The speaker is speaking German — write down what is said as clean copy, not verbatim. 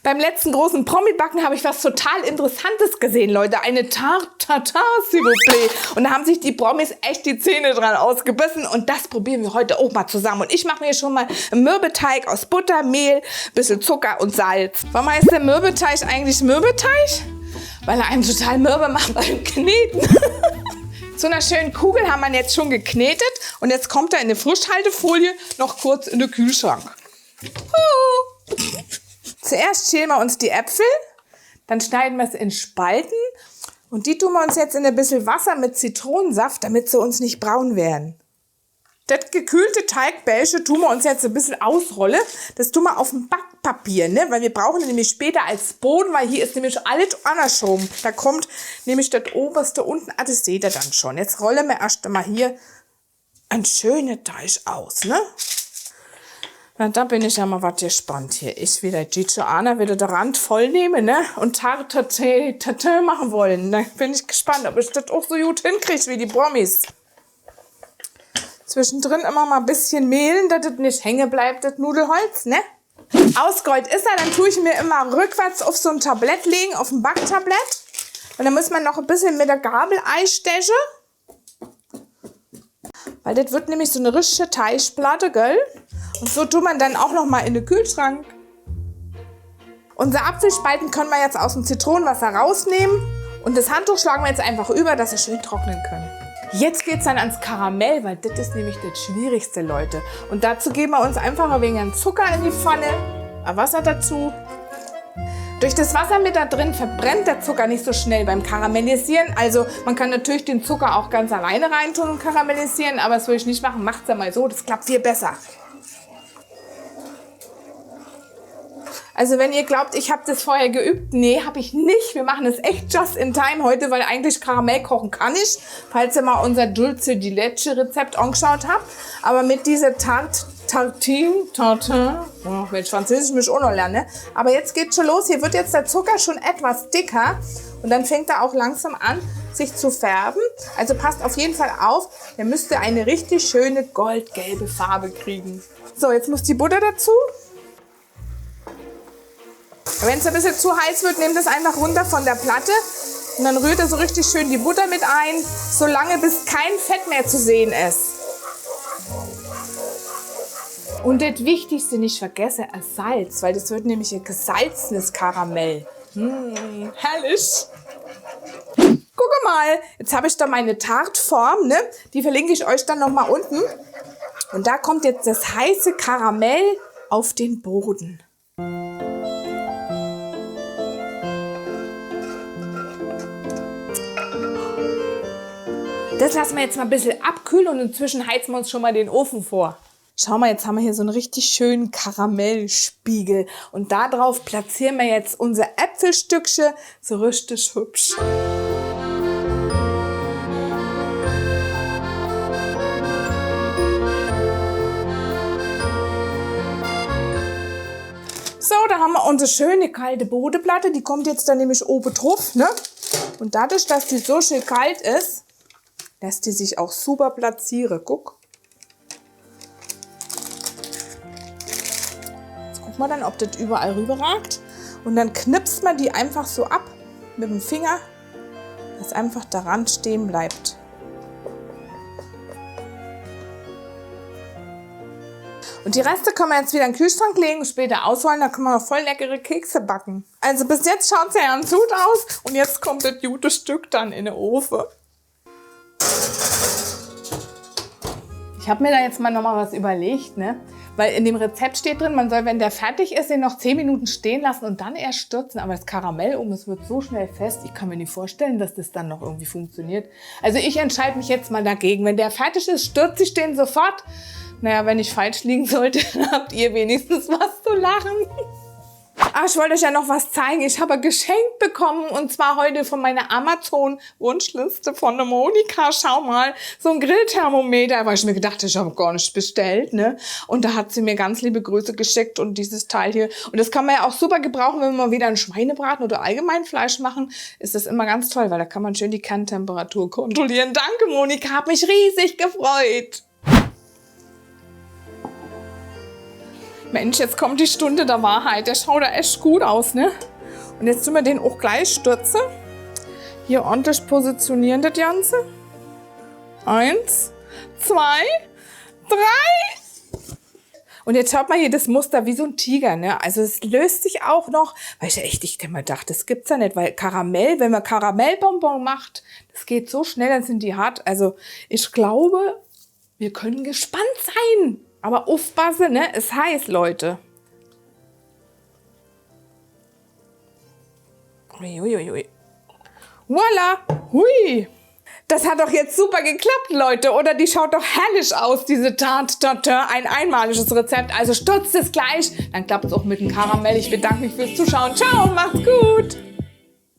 Beim letzten großen Promi-Backen habe ich was total Interessantes gesehen, Leute. Eine Tarte Tatin, s'il vous plaît. Und da haben sich die Promis echt die Zähne dran ausgebissen. Und das probieren wir heute auch mal zusammen. Und ich mache mir schon mal einen Mürbeteig aus Butter, Mehl, bisschen Zucker und Salz. Warum heißt der Mürbeteig eigentlich Mürbeteig? Weil er einem total mürbe macht beim Kneten. Zu einer schönen Kugel haben wir ihn jetzt schon geknetet. Und jetzt kommt er in eine Frischhaltefolie noch kurz in den Kühlschrank. Zuerst schälen wir uns die Äpfel, dann schneiden wir es in Spalten und die tun wir uns jetzt in ein bisschen Wasser mit Zitronensaft, damit sie uns nicht braun werden. Das gekühlte Teigbällchen tun wir uns jetzt ein bisschen ausrollen. Das tun wir auf dem Backpapier, ne? Weil wir brauchen das nämlich später als Boden, weil hier ist nämlich alles andersrum. Da kommt nämlich das oberste unten, das seht ihr dann schon. Jetzt rollen wir erst einmal hier einen schönen Teig aus, ne? Na, da bin ich ja mal was gespannt hier. Ich wieder Gigi Anna wieder den Rand voll nehme, ne? Und Tarte Tatin machen wollen. Da bin ich gespannt, ob ich das auch so gut hinkriege wie die Promis. Zwischendrin immer mal ein bisschen mehlen, dass das nicht hängen bleibt, das Nudelholz, ne? Ausgerollt ist er, dann tue ich mir immer rückwärts auf so ein Tablett legen, auf ein Backtablett. Und dann muss man noch ein bisschen mit der Gabel einstechen. Weil das wird nämlich so eine richtige Teigplatte, gell? Und so tut man dann auch noch mal in den Kühlschrank. Unsere Apfelspalten können wir jetzt aus dem Zitronenwasser rausnehmen. Und das Handtuch schlagen wir jetzt einfach über, dass sie schön trocknen können. Jetzt geht es dann ans Karamell, weil das ist nämlich das Schwierigste, Leute. Und dazu geben wir uns einfach ein wenig Zucker in die Pfanne, Wasser dazu. Durch das Wasser mit da drin verbrennt der Zucker nicht so schnell beim Karamellisieren. Also man kann natürlich den Zucker auch ganz alleine reintun und karamellisieren, aber das will ich nicht machen. Macht's ja mal so, das klappt viel besser. Also wenn ihr glaubt, ich habe das vorher geübt, nee, habe ich nicht. Wir machen es echt just in time heute, weil eigentlich Karamell kochen kann ich, falls ihr mal unser Dulce di Leche Rezept angeschaut habt. Aber mit dieser Tatin, oh, wenn ich Französisch mich auch noch lerne. Aber jetzt geht's schon los. Hier wird jetzt der Zucker schon etwas dicker und dann fängt er auch langsam an, sich zu färben. Also passt auf jeden Fall auf, der müsste eine richtig schöne goldgelbe Farbe kriegen. So, jetzt muss die Butter dazu. Wenn es ein bisschen zu heiß wird, nehmt es einfach runter von der Platte und dann rührt ihr so richtig schön die Butter mit ein, solange bis kein Fett mehr zu sehen ist. Und das Wichtigste nicht vergessen, Salz, weil das wird nämlich ein gesalzenes Karamell. Herrlich! Guck mal, jetzt habe ich da meine Tartform, ne? Die verlinke ich euch dann nochmal unten. Und da kommt jetzt das heiße Karamell auf den Boden. Das lassen wir jetzt mal ein bisschen abkühlen und inzwischen heizen wir uns schon mal den Ofen vor. Schau mal, jetzt haben wir hier so einen richtig schönen Karamellspiegel. Und da drauf platzieren wir jetzt unser Äpfelstückchen so richtig hübsch. So, da haben wir unsere schöne kalte Bodenplatte. Die kommt jetzt dann nämlich oben drauf, ne? Und dadurch, dass die so schön kalt ist, lässt die sich auch super platzieren. Guck. Jetzt gucken wir dann, ob das überall rüber ragt. Und dann knipst man die einfach so ab mit dem Finger, dass einfach daran stehen bleibt. Und die Reste können wir jetzt wieder in den Kühlschrank legen und später ausholen. Da können wir noch voll leckere Kekse backen. Also bis jetzt schaut es ja ganz gut aus. Und jetzt kommt das gute Stück dann in den Ofen. Ich habe mir da jetzt mal noch mal was überlegt, ne? Weil in dem Rezept steht drin, man soll, wenn der fertig ist, den noch 10 Minuten stehen lassen und dann erst stürzen. Aber das Karamell es wird so schnell fest, ich kann mir nicht vorstellen, dass das dann noch irgendwie funktioniert. Also ich entscheide mich jetzt mal dagegen. Wenn der fertig ist, stürze ich den sofort. Naja, wenn ich falsch liegen sollte, dann habt ihr wenigstens was zu lachen. Ach, ich wollte euch ja noch was zeigen. Ich habe ein Geschenk bekommen und zwar heute von meiner Amazon-Wunschliste von der Monika. Schau mal, so ein Grillthermometer, weil ich mir gedacht habe, ich habe gar nicht bestellt, ne? Und da hat sie mir ganz liebe Grüße geschickt und dieses Teil hier. Und das kann man ja auch super gebrauchen, wenn wir mal wieder einen Schweinebraten oder allgemein Fleisch machen. Ist das immer ganz toll, weil da kann man schön die Kerntemperatur kontrollieren. Danke, Monika, hat mich riesig gefreut. Mensch, jetzt kommt die Stunde der Wahrheit. Der schaut da echt gut aus, ne? Und jetzt tun wir den auch gleich stürzen. Hier ordentlich positionieren das Ganze. 1, 2, 3. Und jetzt schaut mal hier das Muster wie so ein Tiger, ne? Also es löst sich auch noch, weil ich echt, ich immer dachte, das gibt's ja nicht, weil Karamell, wenn man Karamellbonbon macht, das geht so schnell, dann sind die hart. Also ich glaube, wir können gespannt sein. Aber aufpassen, ne? Es heiß, Leute. Uiuiui. Voila! Hui! Das hat doch jetzt super geklappt, Leute, oder? Die schaut doch herrlich aus, diese Tarte Tatin. Ein einmaliges Rezept. Also stutzt es gleich. Dann klappt es auch mit dem Karamell. Ich bedanke mich fürs Zuschauen. Ciao, macht's gut!